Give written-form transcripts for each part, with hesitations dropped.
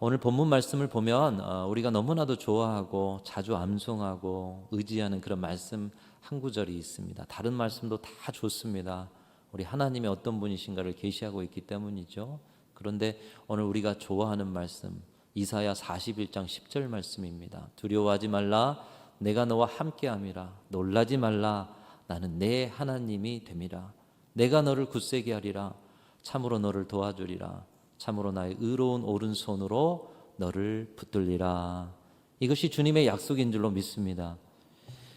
오늘 본문 말씀을 보면 우리가 너무나도 좋아하고 자주 암송하고 의지하는 그런 말씀 한 구절이 있습니다. 다른 말씀도 다 좋습니다. 우리 하나님이 어떤 분이신가를 계시하고 있기 때문이죠. 그런데 오늘 우리가 좋아하는 말씀 이사야 41장 10절 말씀입니다. 두려워하지 말라, 내가 너와 함께함이라. 놀라지 말라, 나는 내 하나님이 됨이라. 내가 너를 굳세게 하리라. 참으로 너를 도와주리라. 참으로 나의 의로운 오른손으로 너를 붙들리라. 이것이 주님의 약속인 줄로 믿습니다.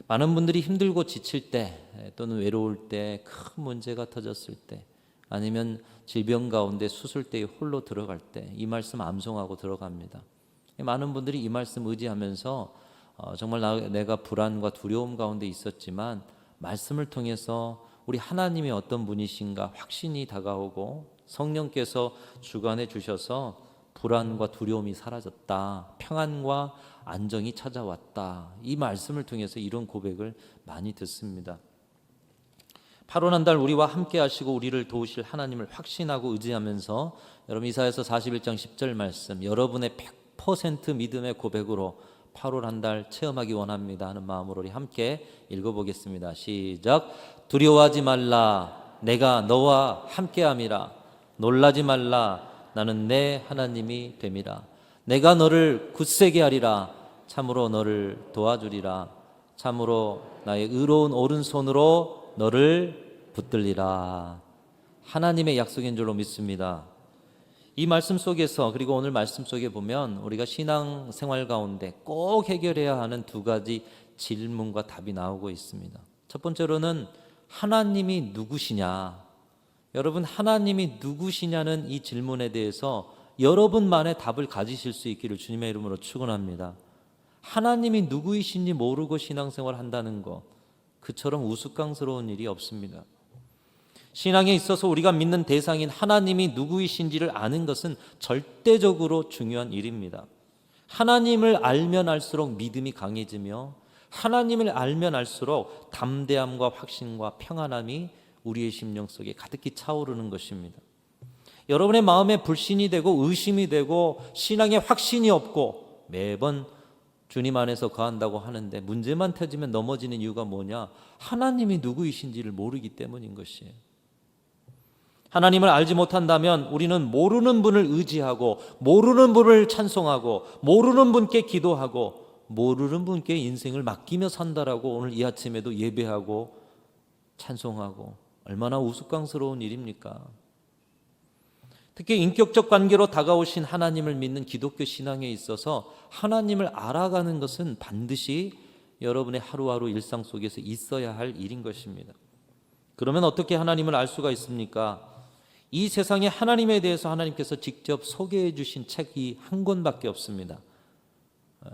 많은 분들이 힘들고 지칠 때 또는 외로울 때, 큰 문제가 터졌을 때, 아니면 질병 가운데 수술대에 홀로 들어갈 때 이 말씀 암송하고 들어갑니다. 많은 분들이 이 말씀 의지하면서 정말 내가 불안과 두려움 가운데 있었지만 말씀을 통해서 우리 하나님이 어떤 분이신가 확신이 다가오고 성령께서 주관해 주셔서 불안과 두려움이 사라졌다, 평안과 안정이 찾아왔다, 이 말씀을 통해서 이런 고백을 많이 듣습니다. 8월 한 달 우리와 함께 하시고 우리를 도우실 하나님을 확신하고 의지하면서 여러분 이사야서 41장 10절 말씀 여러분의 100% 믿음의 고백으로 8월 한 달 체험하기 원합니다 하는 마음으로 우리 함께 읽어보겠습니다. 시작. 두려워하지 말라, 내가 너와 함께함이라. 놀라지 말라, 나는 내 하나님이 됨이라. 내가 너를 굳세게 하리라. 참으로 너를 도와주리라. 참으로 나의 의로운 오른손으로 너를 붙들리라. 하나님의 약속인 줄로 믿습니다. 이 말씀 속에서, 그리고 오늘 말씀 속에 보면 우리가 신앙생활 가운데 꼭 해결해야 하는 두 가지 질문과 답이 나오고 있습니다. 첫 번째로는 하나님이 누구시냐? 여러분, 하나님이 누구시냐는 이 질문에 대해서 여러분만의 답을 가지실 수 있기를 주님의 이름으로 축원합니다. 하나님이 누구이신지 모르고 신앙생활 한다는 것, 그처럼 우스꽝스러운 일이 없습니다. 신앙에 있어서 우리가 믿는 대상인 하나님이 누구이신지를 아는 것은 절대적으로 중요한 일입니다. 하나님을 알면 알수록 믿음이 강해지며 하나님을 알면 알수록 담대함과 확신과 평안함이 우리의 심령 속에 가득히 차오르는 것입니다. 여러분의 마음에 불신이 되고 의심이 되고 신앙에 확신이 없고 매번 주님 안에서 거한다고 하는데 문제만 터지면 넘어지는 이유가 뭐냐? 하나님이 누구이신지를 모르기 때문인 것이에요. 하나님을 알지 못한다면 우리는 모르는 분을 의지하고 모르는 분을 찬송하고 모르는 분께 기도하고 모르는 분께 인생을 맡기며 산다라고 오늘 이 아침에도 예배하고 찬송하고, 얼마나 우스꽝스러운 일입니까? 특히 인격적 관계로 다가오신 하나님을 믿는 기독교 신앙에 있어서 하나님을 알아가는 것은 반드시 여러분의 하루하루 일상 속에서 있어야 할 일인 것입니다. 그러면 어떻게 하나님을 알 수가 있습니까? 이 세상에 하나님에 대해서 하나님께서 직접 소개해 주신 책이 한 권밖에 없습니다.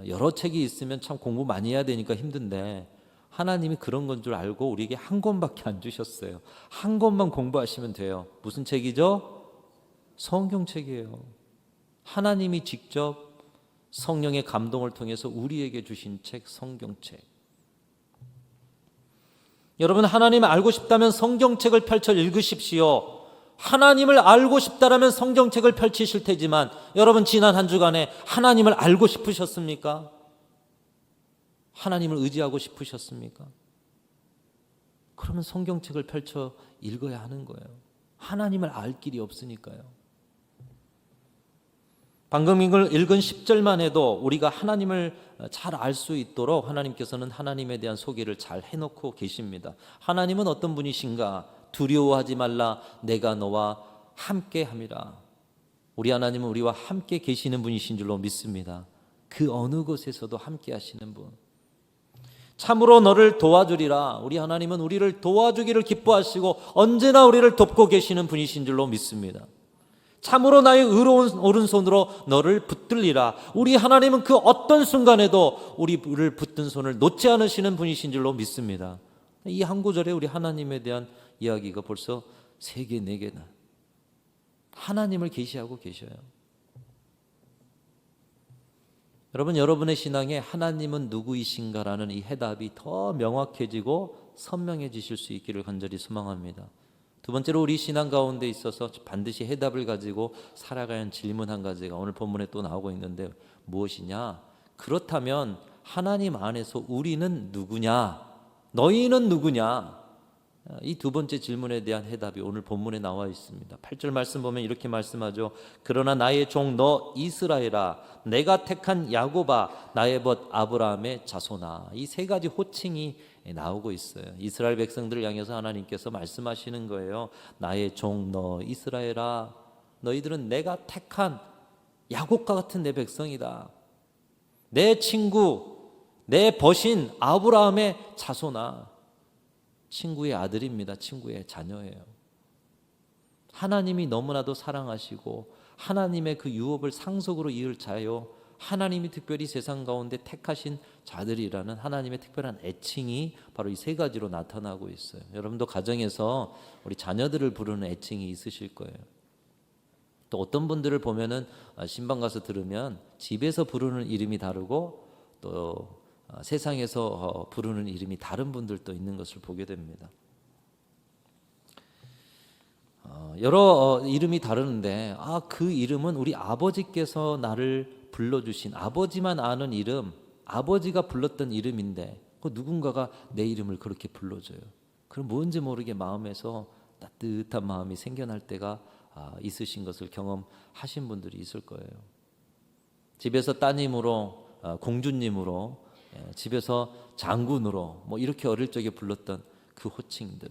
여러 책이 있으면 참 공부 많이 해야 되니까 힘든데 하나님이 그런 건 줄 알고 우리에게 한 권밖에 안 주셨어요. 한 권만 공부하시면 돼요. 무슨 책이죠? 성경책이에요. 하나님이 직접 성령의 감동을 통해서 우리에게 주신 책, 성경책. 여러분, 하나님을 알고 싶다면 성경책을 펼쳐 읽으십시오. 하나님을 알고 싶다라면 성경책을 펼치실 테지만 여러분, 지난 한 주간에 하나님을 알고 싶으셨습니까? 하나님을 의지하고 싶으셨습니까? 그러면 성경책을 펼쳐 읽어야 하는 거예요. 하나님을 알 길이 없으니까요. 방금 읽은 10절만 해도 우리가 하나님을 잘 알 수 있도록 하나님께서는 하나님에 대한 소개를 잘 해놓고 계십니다. 하나님은 어떤 분이신가? 두려워하지 말라, 내가 너와 함께 함이라. 우리 하나님은 우리와 함께 계시는 분이신 줄로 믿습니다. 그 어느 곳에서도 함께 하시는 분. 참으로 너를 도와주리라. 우리 하나님은 우리를 도와주기를 기뻐하시고 언제나 우리를 돕고 계시는 분이신 줄로 믿습니다. 참으로 나의 의로운 오른손으로 너를 붙들리라. 우리 하나님은 그 어떤 순간에도 우리를 붙든 손을 놓지 않으시는 분이신 줄로 믿습니다. 이 한 구절에 우리 하나님에 대한 이야기가 벌써 3개, 4개나 하나님을 계시하고 계셔요. 여러분, 여러분의 신앙에 하나님은 누구이신가라는 이 해답이 더 명확해지고 선명해지실 수 있기를 간절히 소망합니다. 두 번째로 우리 신앙 가운데 있어서 반드시 해답을 가지고 살아가야 하는 질문 한 가지가 오늘 본문에 또 나오고 있는데 무엇이냐? 그렇다면 하나님 안에서 우리는 누구냐? 너희는 누구냐? 이 두 번째 질문에 대한 해답이 오늘 본문에 나와 있습니다. 8절 말씀 보면 이렇게 말씀하죠. 그러나 나의 종 너 이스라엘아, 내가 택한 야곱아, 나의 벗 아브라함의 자손아. 이 세 가지 호칭이 나오고 있어요. 이스라엘 백성들을 향해서 하나님께서 말씀하시는 거예요. 나의 종 너 이스라엘아, 너희들은 내가 택한 야곱과 같은 내 백성이다. 내 친구, 내 벗인 아브라함의 자손아. 친구의 아들입니다. 친구의 자녀예요. 하나님이 너무나도 사랑하시고 하나님의 그 유업을 상속으로 이을 자요, 하나님이 특별히 세상 가운데 택하신 자들이라는 하나님의 특별한 애칭이 바로 이 세 가지로 나타나고 있어요. 여러분도 가정에서 우리 자녀들을 부르는 애칭이 있으실 거예요. 또 어떤 분들을 보면은 신방 가서 들으면 집에서 부르는 이름이 다르고 또 세상에서 부르는 이름이 다른 분들도 있는 것을 보게 됩니다. 여러 이름이 다르는데 그 이름은 우리 아버지께서 나를 불러주신, 아버지만 아는 이름, 아버지가 불렀던 이름인데 그 누군가가 내 이름을 그렇게 불러줘요. 그럼 뭔지 모르게 마음에서 따뜻한 마음이 생겨날 때가 있으신 것을 경험하신 분들이 있을 거예요. 집에서 따님으로, 공주님으로, 집에서 장군으로 이렇게 어릴 적에 불렀던 그 호칭들.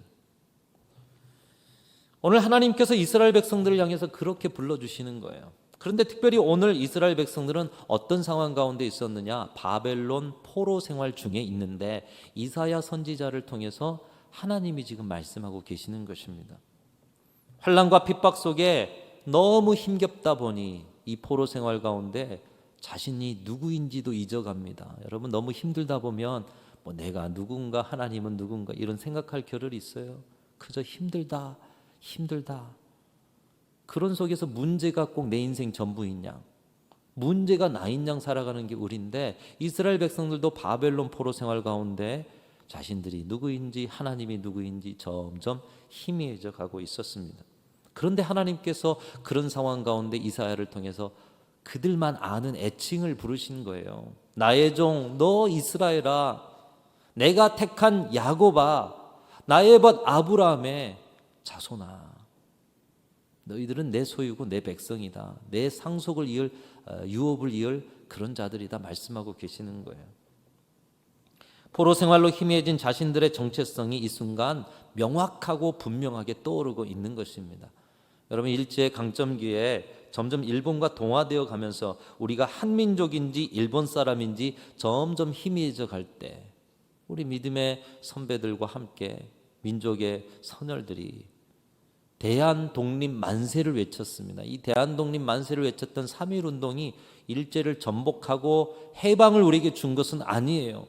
오늘 하나님께서 이스라엘 백성들을 향해서 그렇게 불러주시는 거예요. 그런데 특별히 오늘 이스라엘 백성들은 어떤 상황 가운데 있었느냐? 바벨론 포로 생활 중에 있는데 이사야 선지자를 통해서 하나님이 지금 말씀하고 계시는 것입니다. 환난과 핍박 속에 너무 힘겹다 보니 이 포로 생활 가운데 자신이 누구인지도 잊어갑니다. 여러분, 너무 힘들다 보면 내가 누군가, 하나님은 누군가 이런 생각할 겨를이 있어요. 그저 힘들다. 그런 속에서 문제가 꼭 내 인생 전부인 양, 문제가 나인 양 살아가는 게 우리인데 이스라엘 백성들도 바벨론 포로 생활 가운데 자신들이 누구인지, 하나님이 누구인지 점점 희미해져 가고 있었습니다. 그런데 하나님께서 그런 상황 가운데 이사야를 통해서 그들만 아는 애칭을 부르신 거예요. 나의 종 너 이스라엘아, 내가 택한 야곱아, 나의 벗 아브라함의 자손아. 너희들은 내 소유고 내 백성이다. 내 상속을 이을, 유업을 이을 그런 자들이다 말씀하고 계시는 거예요. 포로 생활로 희미해진 자신들의 정체성이 이 순간 명확하고 분명하게 떠오르고 있는 것입니다. 여러분, 일제의 강점기에 점점 일본과 동화되어 가면서 우리가 한민족인지 일본 사람인지 점점 희미해져 갈 때 우리 믿음의 선배들과 함께 민족의 선열들이 대한독립 만세를 외쳤습니다. 이 대한독립 만세를 외쳤던 3.1운동이 일제를 전복하고 해방을 우리에게 준 것은 아니에요.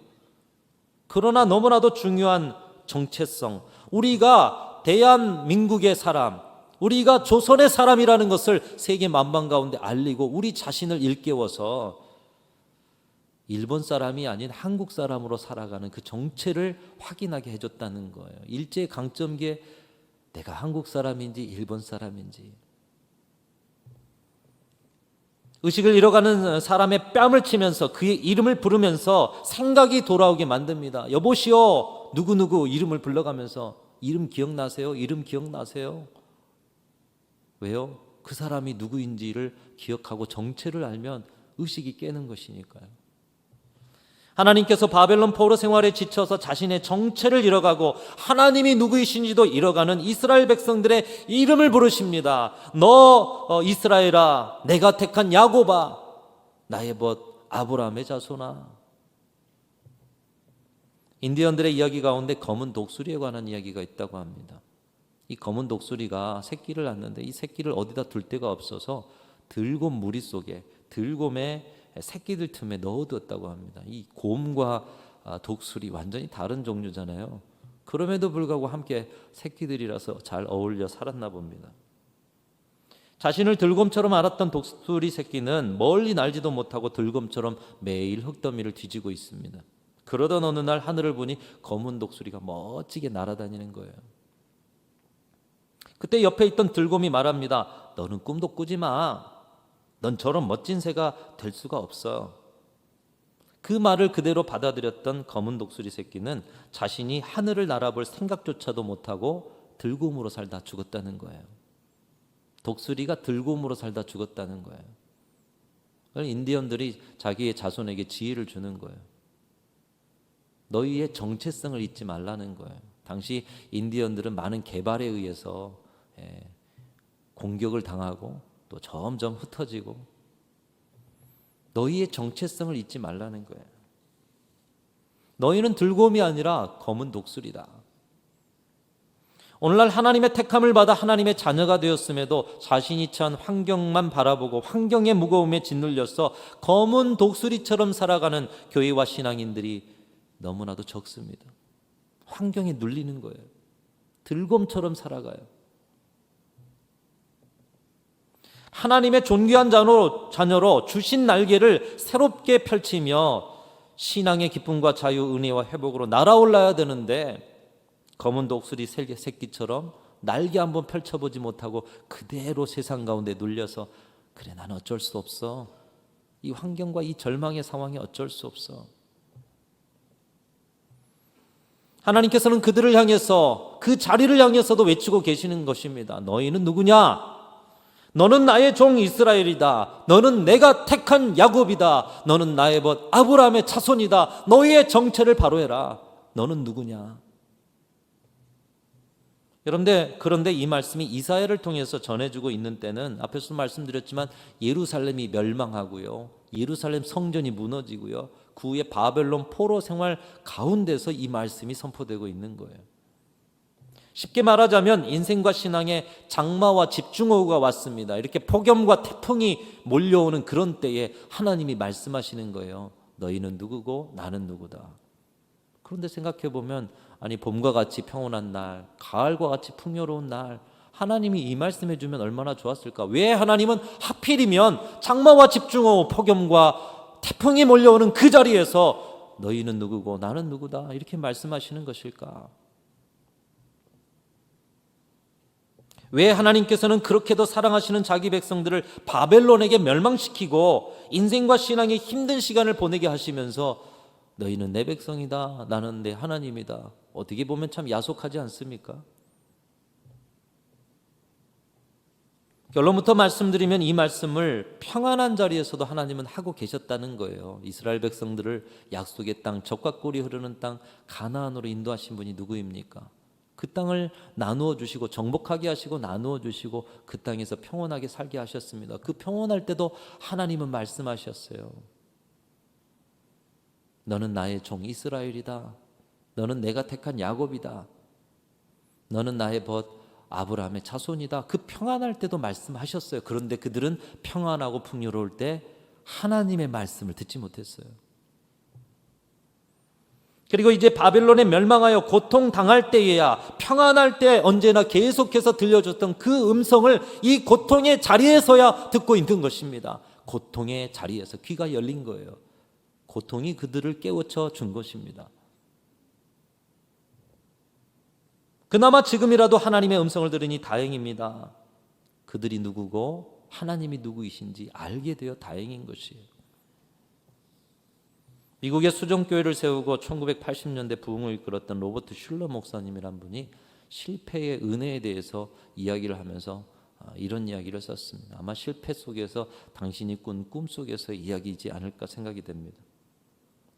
그러나 너무나도 중요한 정체성, 우리가 대한민국의 사람, 우리가 조선의 사람이라는 것을 세계 만방 가운데 알리고 우리 자신을 일깨워서 일본 사람이 아닌 한국 사람으로 살아가는 그 정체를 확인하게 해줬다는 거예요. 일제의 강점기에 내가 한국 사람인지 일본 사람인지, 의식을 잃어가는 사람의 뺨을 치면서 그의 이름을 부르면서 생각이 돌아오게 만듭니다. 여보시오 누구누구 이름을 불러가면서 이름 기억나세요? 이름 기억나세요? 왜요? 그 사람이 누구인지를 기억하고 정체를 알면 의식이 깨는 것이니까요. 하나님께서 바벨론 포로 생활에 지쳐서 자신의 정체를 잃어가고 하나님이 누구이신지도 잃어가는 이스라엘 백성들의 이름을 부르십니다. 너 이스라엘아, 내가 택한 야곱아, 나의 벗 아브라함의 자손아. 인디언들의 이야기 가운데 검은 독수리에 관한 이야기가 있다고 합니다. 이 검은 독수리가 새끼를 낳는데 이 새끼를 어디다 둘 데가 없어서 들곰 무리 속에, 들곰의 새끼들 틈에 넣어두었다고 합니다. 이 곰과 독수리 완전히 다른 종류잖아요. 그럼에도 불구하고 함께 새끼들이라서 잘 어울려 살았나 봅니다. 자신을 들곰처럼 알았던 독수리 새끼는 멀리 날지도 못하고 들곰처럼 매일 흙더미를 뒤지고 있습니다. 그러던 어느 날 하늘을 보니 검은 독수리가 멋지게 날아다니는 거예요. 그때 옆에 있던 들곰이 말합니다. 너는 꿈도 꾸지 마. 넌 저런 멋진 새가 될 수가 없어. 그 말을 그대로 받아들였던 검은 독수리 새끼는 자신이 하늘을 날아볼 생각조차도 못하고 들곰으로 살다 죽었다는 거예요. 독수리가 들곰으로 살다 죽었다는 거예요. 인디언들이 자기의 자손에게 지혜를 주는 거예요. 너희의 정체성을 잊지 말라는 거예요. 당시 인디언들은 많은 개발에 의해서 공격을 당하고 또 점점 흩어지고, 너희의 정체성을 잊지 말라는 거예요. 너희는 들곰이 아니라 검은 독수리다. 오늘날 하나님의 택함을 받아 하나님의 자녀가 되었음에도 자신이 처한 환경만 바라보고 환경의 무거움에 짓눌려서 검은 독수리처럼 살아가는 교회와 신앙인들이 너무나도 적습니다. 환경에 눌리는 거예요. 들곰처럼 살아가요. 하나님의 존귀한 자녀로 주신 날개를 새롭게 펼치며 신앙의 기쁨과 자유, 은혜와 회복으로 날아올라야 되는데, 검은 독수리 새끼처럼 날개 한번 펼쳐보지 못하고 그대로 세상 가운데 눌려서, 그래 나는 어쩔 수 없어, 이 환경과 이 절망의 상황에 어쩔 수 없어. 하나님께서는 그들을 향해서, 그 자리를 향해서도 외치고 계시는 것입니다. 너희는 누구냐? 너는 나의 종 이스라엘이다. 너는 내가 택한 야곱이다. 너는 나의 벗 아브라함의 자손이다. 너희의 정체를 바로 해라. 너는 누구냐? 그런데 이 말씀이 이사야를 통해서 전해주고 있는 때는 앞에서 말씀드렸지만 예루살렘이 멸망하고요, 예루살렘 성전이 무너지고요, 그 후에 바벨론 포로 생활 가운데서 이 말씀이 선포되고 있는 거예요. 쉽게 말하자면 인생과 신앙의 장마와 집중호우가 왔습니다. 이렇게 폭염과 태풍이 몰려오는 그런 때에 하나님이 말씀하시는 거예요. 너희는 누구고 나는 누구다. 그런데 생각해 보면, 아니 봄과 같이 평온한 날, 가을과 같이 풍요로운 날, 하나님이 이 말씀해 주면 얼마나 좋았을까. 왜 하나님은 하필이면 장마와 집중호우, 폭염과 태풍이 몰려오는 그 자리에서 너희는 누구고 나는 누구다 이렇게 말씀하시는 것일까? 왜 하나님께서는 그렇게도 사랑하시는 자기 백성들을 바벨론에게 멸망시키고 인생과 신앙의 힘든 시간을 보내게 하시면서 너희는 내 백성이다, 나는 내 하나님이다, 어떻게 보면 참 야속하지 않습니까? 결론부터 말씀드리면 이 말씀을 평안한 자리에서도 하나님은 하고 계셨다는 거예요. 이스라엘 백성들을 약속의 땅, 젖과 꿀이 흐르는 땅 가나안으로 인도하신 분이 누구입니까? 그 땅을 나누어 주시고 정복하게 하시고 나누어 주시고 그 땅에서 평온하게 살게 하셨습니다. 그 평온할 때도 하나님은 말씀하셨어요. 너는 나의 종 이스라엘이다. 너는 내가 택한 야곱이다. 너는 나의 벗 아브라함의 자손이다. 그 평안할 때도 말씀하셨어요. 그런데 그들은 평안하고 풍요로울 때 하나님의 말씀을 듣지 못했어요. 그리고 이제 바벨론에 멸망하여 고통당할 때에야, 평안할 때 언제나 계속해서 들려줬던 그 음성을 이 고통의 자리에서야 듣고 있는 것입니다. 고통의 자리에서 귀가 열린 거예요. 고통이 그들을 깨우쳐 준 것입니다. 그나마 지금이라도 하나님의 음성을 들으니 다행입니다. 그들이 누구고 하나님이 누구이신지 알게 되어 다행인 것이에요. 미국의 수종교회를 세우고 1980년대 부흥을 이끌었던 로버트 슐러 목사님이란 분이 실패의 은혜에 대해서 이야기를 하면서 이런 이야기를 썼습니다. 아마 실패 속에서 당신이 꾼 꿈 속에서 이야기이지 않을까 생각이 됩니다.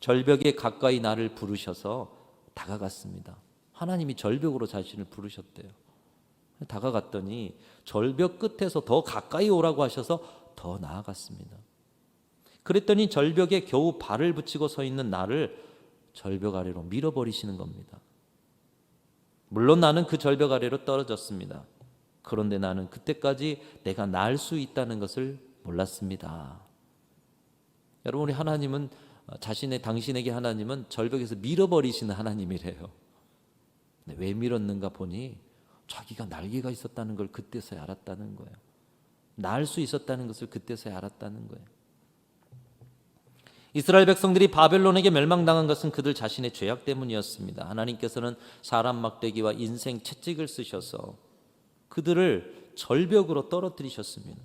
절벽에 가까이 나를 부르셔서 다가갔습니다. 하나님이 절벽으로 자신을 부르셨대요. 다가갔더니 절벽 끝에서 더 가까이 오라고 하셔서 더 나아갔습니다. 그랬더니 절벽에 겨우 발을 붙이고 서 있는 나를 절벽 아래로 밀어버리시는 겁니다. 물론 나는 그 절벽 아래로 떨어졌습니다. 그런데 나는 그때까지 내가 날 수 있다는 것을 몰랐습니다. 여러분, 우리 하나님은 당신에게 하나님은 절벽에서 밀어버리시는 하나님이래요. 근데 왜 밀었는가 보니 자기가 날개가 있었다는 걸 그때서야 알았다는 거예요. 날 수 있었다는 것을 그때서야 알았다는 거예요. 이스라엘 백성들이 바벨론에게 멸망당한 것은 그들 자신의 죄악 때문이었습니다. 하나님께서는 사람 막대기와 인생 채찍을 쓰셔서 그들을 절벽으로 떨어뜨리셨습니다.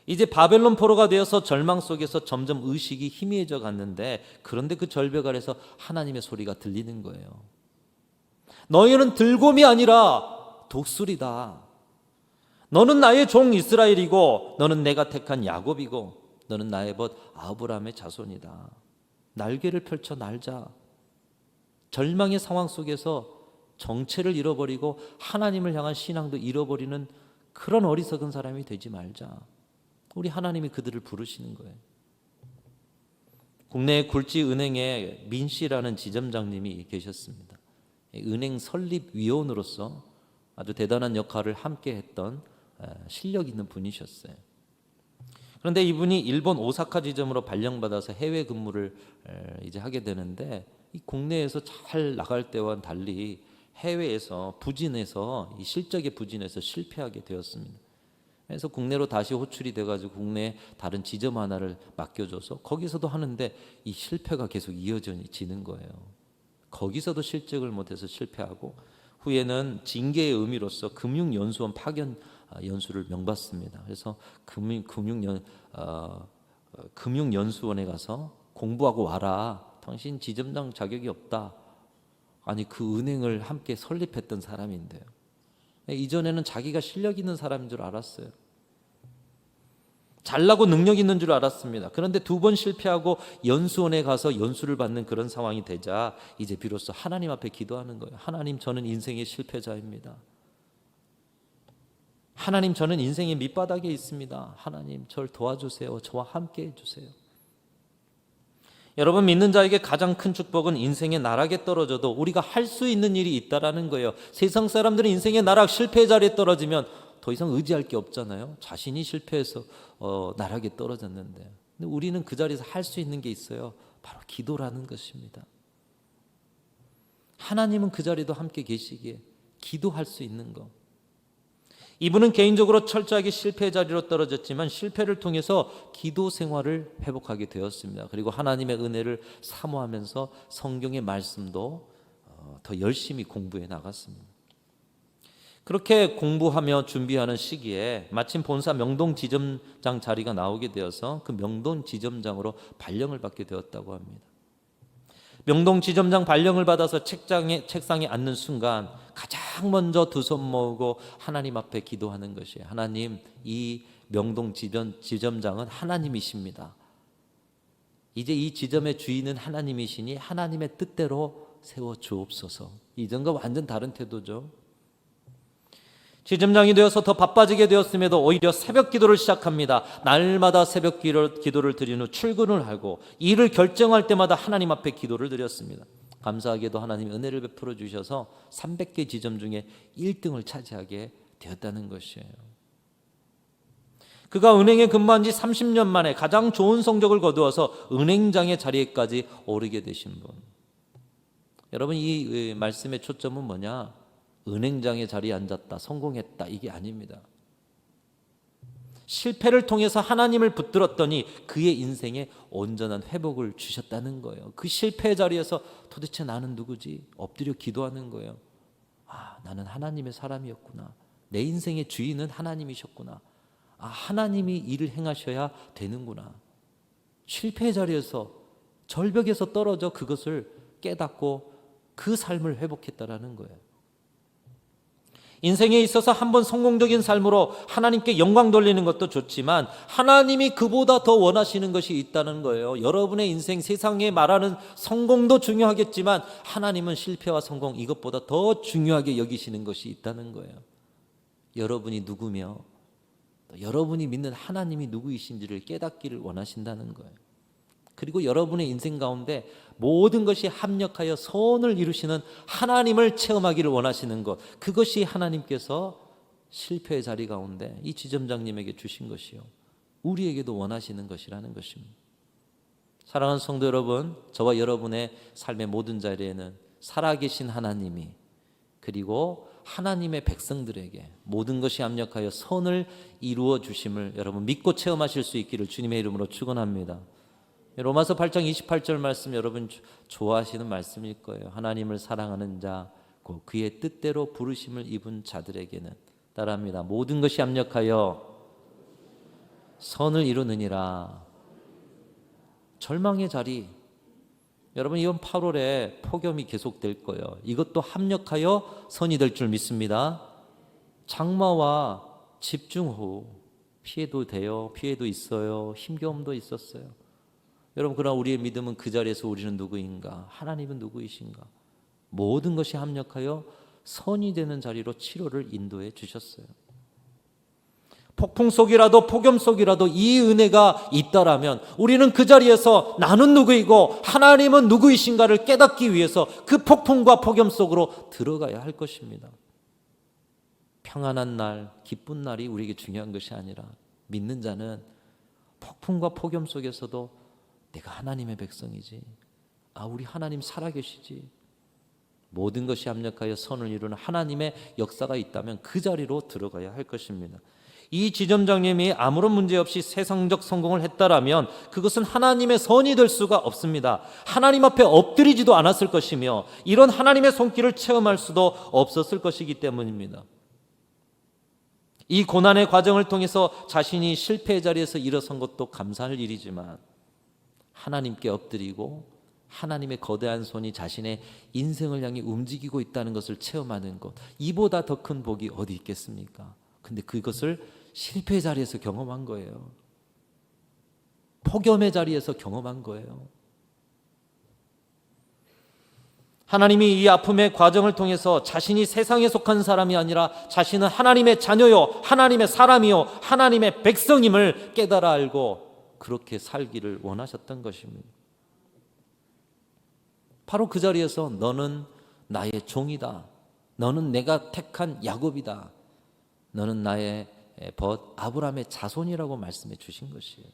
이제 바벨론 포로가 되어서 절망 속에서 점점 의식이 희미해져 갔는데, 그런데 그 절벽 아래서 하나님의 소리가 들리는 거예요. 너희는 들곰이 아니라 독수리다. 너는 나의 종 이스라엘이고 너는 내가 택한 야곱이고 너는 나의 벗 아브라함의 자손이다. 날개를 펼쳐 날자. 절망의 상황 속에서 정체를 잃어버리고 하나님을 향한 신앙도 잃어버리는 그런 어리석은 사람이 되지 말자. 우리 하나님이 그들을 부르시는 거예요. 국내 굴지은행에 민 씨라는 지점장님이 계셨습니다. 은행 설립위원으로서 아주 대단한 역할을 함께 했던 실력 있는 분이셨어요. 그런데 이분이 일본 오사카 지점으로 발령받아서 해외 근무를 이제 하게 되는데, 이 국내에서 잘 나갈 때와는 달리 해외에서 부진해서, 이 실적에 부진해서 실패하게 되었습니다. 그래서 국내로 다시 호출이 돼가지고 국내 다른 지점 하나를 맡겨줘서 거기서도 하는데 이 실패가 계속 이어지는 거예요. 거기서도 실적을 못해서 실패하고, 후에는 징계의 의미로서 금융연수원 파견 연수를 명받습니다. 그래서 금융연수원에 가서 공부하고 와라. 당신 지점장 자격이 없다. 아니, 그 은행을 함께 설립했던 사람인데요. 이전에는 자기가 실력 있는 사람인 줄 알았어요. 잘나고 능력 있는 줄 알았습니다. 그런데 2번 실패하고 연수원에 가서 연수를 받는 그런 상황이 되자 이제 비로소 하나님 앞에 기도하는 거예요. 하나님, 저는 인생의 실패자입니다. 하나님, 저는 인생의 밑바닥에 있습니다. 하나님, 저를 도와주세요. 저와 함께 해주세요. 여러분, 믿는 자에게 가장 큰 축복은 인생의 나락에 떨어져도 우리가 할 수 있는 일이 있다라는 거예요. 세상 사람들은 인생의 나락, 실패의 자리에 떨어지면 더 이상 의지할 게 없잖아요. 자신이 실패해서 나락에 떨어졌는데, 근데 우리는 그 자리에서 할 수 있는 게 있어요. 바로 기도라는 것입니다. 하나님은 그 자리도 함께 계시기에 기도할 수 있는 것. 이분은 개인적으로 철저하게 실패의 자리로 떨어졌지만 실패를 통해서 기도 생활을 회복하게 되었습니다. 그리고 하나님의 은혜를 사모하면서 성경의 말씀도 더 열심히 공부해 나갔습니다. 그렇게 공부하며 준비하는 시기에 마침 본사 명동 지점장 자리가 나오게 되어서 그 명동 지점장으로 발령을 받게 되었다고 합니다. 명동 지점장 발령을 받아서 책상에 앉는 순간 가장 먼저 2손 모으고 하나님 앞에 기도하는 것이에요. 하나님, 이 명동 지점장은 하나님이십니다. 이제 이 지점의 주인은 하나님이시니 하나님의 뜻대로 세워 주옵소서. 이전과 완전 다른 태도죠. 지점장이 되어서 더 바빠지게 되었음에도 오히려 새벽 기도를 시작합니다. 날마다 새벽 기도를 드린 후 출근을 하고 일을 결정할 때마다 하나님 앞에 기도를 드렸습니다. 감사하게도 하나님이 은혜를 베풀어 주셔서 300개 지점 중에 1등을 차지하게 되었다는 것이에요. 그가 은행에 근무한 지 30년 만에 가장 좋은 성적을 거두어서 은행장의 자리에까지 오르게 되신 분. 여러분, 이 말씀의 초점은 뭐냐? 은행장의 자리에 앉았다, 성공했다, 이게 아닙니다. 실패를 통해서 하나님을 붙들었더니 그의 인생에 온전한 회복을 주셨다는 거예요. 그 실패의 자리에서 도대체 나는 누구지? 엎드려 기도하는 거예요. 나는 하나님의 사람이었구나. 내 인생의 주인은 하나님이셨구나. 하나님이 일을 행하셔야 되는구나. 실패의 자리에서, 절벽에서 떨어져 그것을 깨닫고 그 삶을 회복했다라는 거예요. 인생에 있어서 한번 성공적인 삶으로 하나님께 영광 돌리는 것도 좋지만 하나님이 그보다 더 원하시는 것이 있다는 거예요. 여러분의 인생, 세상에 말하는 성공도 중요하겠지만 하나님은 실패와 성공, 이것보다 더 중요하게 여기시는 것이 있다는 거예요. 여러분이 누구며 또 여러분이 믿는 하나님이 누구이신지를 깨닫기를 원하신다는 거예요. 그리고 여러분의 인생 가운데 모든 것이 합력하여 선을 이루시는 하나님을 체험하기를 원하시는 것, 그것이 하나님께서 실패의 자리 가운데 이 지점장님에게 주신 것이요, 우리에게도 원하시는 것이라는 것입니다. 사랑하는 성도 여러분, 저와 여러분의 삶의 모든 자리에는 살아계신 하나님이, 그리고 하나님의 백성들에게 모든 것이 합력하여 선을 이루어 주심을 여러분 믿고 체험하실 수 있기를 주님의 이름으로 축원합니다. 로마서 8장 28절 말씀 여러분 좋아하시는 말씀일 거예요. 하나님을 사랑하는 자, 그의 뜻대로 부르심을 입은 자들에게는, 따라합니다. 모든 것이 합력하여 선을 이루느니라. 절망의 자리, 여러분 이번 8월에 폭염이 계속될 거예요. 이것도 합력하여 선이 될 줄 믿습니다. 장마와 집중호우, 피해도 돼요. 피해도 있어요. 힘겨움도 있었어요. 여러분 그러나 우리의 믿음은 그 자리에서 우리는 누구인가? 하나님은 누구이신가? 모든 것이 합력하여 선이 되는 자리로 치료를 인도해 주셨어요. 폭풍 속이라도 폭염 속이라도 이 은혜가 있다라면 우리는 그 자리에서 나는 누구이고 하나님은 누구이신가를 깨닫기 위해서 그 폭풍과 폭염 속으로 들어가야 할 것입니다. 평안한 날, 기쁜 날이 우리에게 중요한 것이 아니라 믿는 자는 폭풍과 폭염 속에서도 내가 하나님의 백성이지, 우리 하나님 살아계시지, 모든 것이 합력하여 선을 이루는 하나님의 역사가 있다면 그 자리로 들어가야 할 것입니다. 이 지점장님이 아무런 문제 없이 세상적 성공을 했다라면 그것은 하나님의 선이 될 수가 없습니다. 하나님 앞에 엎드리지도 않았을 것이며 이런 하나님의 손길을 체험할 수도 없었을 것이기 때문입니다. 이 고난의 과정을 통해서 자신이 실패의 자리에서 일어선 것도 감사할 일이지만 하나님께 엎드리고 하나님의 거대한 손이 자신의 인생을 향해 움직이고 있다는 것을 체험하는 것, 이보다 더 큰 복이 어디 있겠습니까? 근데 그것을 실패의 자리에서 경험한 거예요. 폭염의 자리에서 경험한 거예요. 하나님이 이 아픔의 과정을 통해서 자신이 세상에 속한 사람이 아니라 자신은 하나님의 자녀요, 하나님의 사람이요, 하나님의 백성임을 깨달아 알고 그렇게 살기를 원하셨던 것입니다. 바로 그 자리에서 너는 나의 종이다, 너는 내가 택한 야곱이다, 너는 나의 벗 아브라함의 자손이라고 말씀해 주신 것이에요.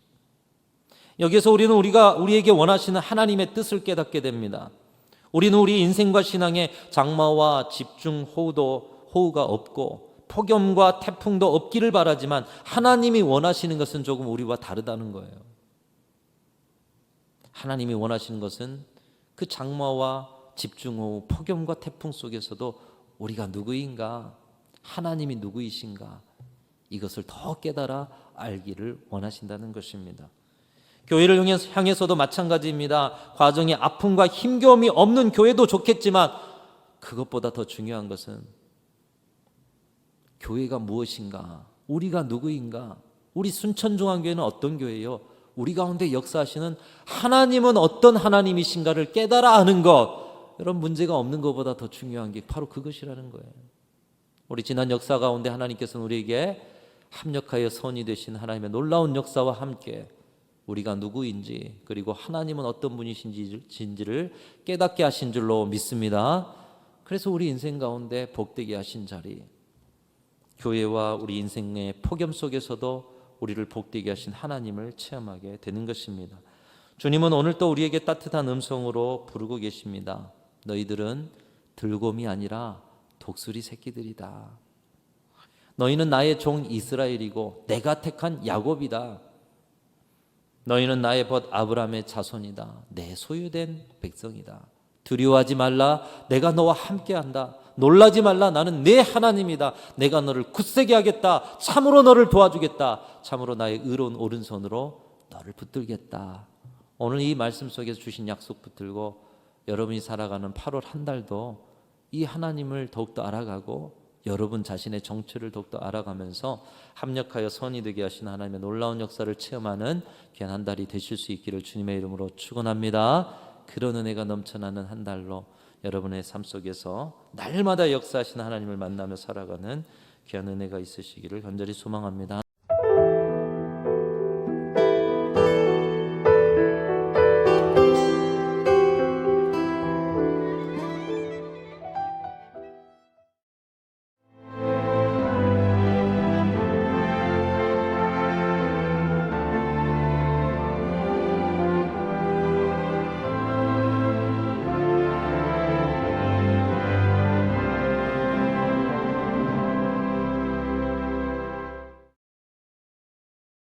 여기에서 우리에게 원하시는 하나님의 뜻을 깨닫게 됩니다. 우리는 우리 인생과 신앙에 장마와 집중 호우가 없고 폭염과 태풍도 없기를 바라지만 하나님이 원하시는 것은 조금 우리와 다르다는 거예요. 하나님이 원하시는 것은 그 장마와 집중호우, 폭염과 태풍 속에서도 우리가 누구인가, 하나님이 누구이신가, 이것을 더 깨달아 알기를 원하신다는 것입니다. 교회를 향해서도 마찬가지입니다. 과정에 아픔과 힘겨움이 없는 교회도 좋겠지만 그것보다 더 중요한 것은 교회가 무엇인가, 우리가 누구인가, 우리 순천중앙교회는 어떤 교회예요? 우리 가운데 역사하시는 하나님은 어떤 하나님이신가를 깨달아 아는 것, 이런 문제가 없는 것보다 더 중요한 게 바로 그것이라는 거예요. 우리 지난 역사 가운데 하나님께서는 우리에게 합력하여 선이 되신 하나님의 놀라운 역사와 함께 우리가 누구인지 그리고 하나님은 어떤 분이신지를 깨닫게 하신 줄로 믿습니다. 그래서 우리 인생 가운데 복되게 하신 자리, 교회와 우리 인생의 폭염 속에서도 우리를 복되게 하신 하나님을 체험하게 되는 것입니다. 주님은 오늘 또 우리에게 따뜻한 음성으로 부르고 계십니다. 너희들은 들곰이 아니라 독수리 새끼들이다. 너희는 나의 종 이스라엘이고 내가 택한 야곱이다. 너희는 나의 벗 아브라함의 자손이다. 내 소유된 백성이다. 두려워하지 말라. 내가 너와 함께한다. 놀라지 말라. 나는 내 하나님이다. 내가 너를 굳세게 하겠다. 참으로 너를 도와주겠다. 참으로 나의 의로운 오른손으로 너를 붙들겠다. 오늘 이 말씀 속에서 주신 약속 붙들고 여러분이 살아가는 8월 한 달도 이 하나님을 더욱더 알아가고 여러분 자신의 정체를 더욱더 알아가면서 합력하여 선이 되게 하신 하나님의 놀라운 역사를 체험하는 귀한 한 달이 되실 수 있기를 주님의 이름으로 축원합니다. 그런 은혜가 넘쳐나는 한 달로 여러분의 삶 속에서 날마다 역사하시는 하나님을 만나며 살아가는 귀한 은혜가 있으시기를 간절히 소망합니다.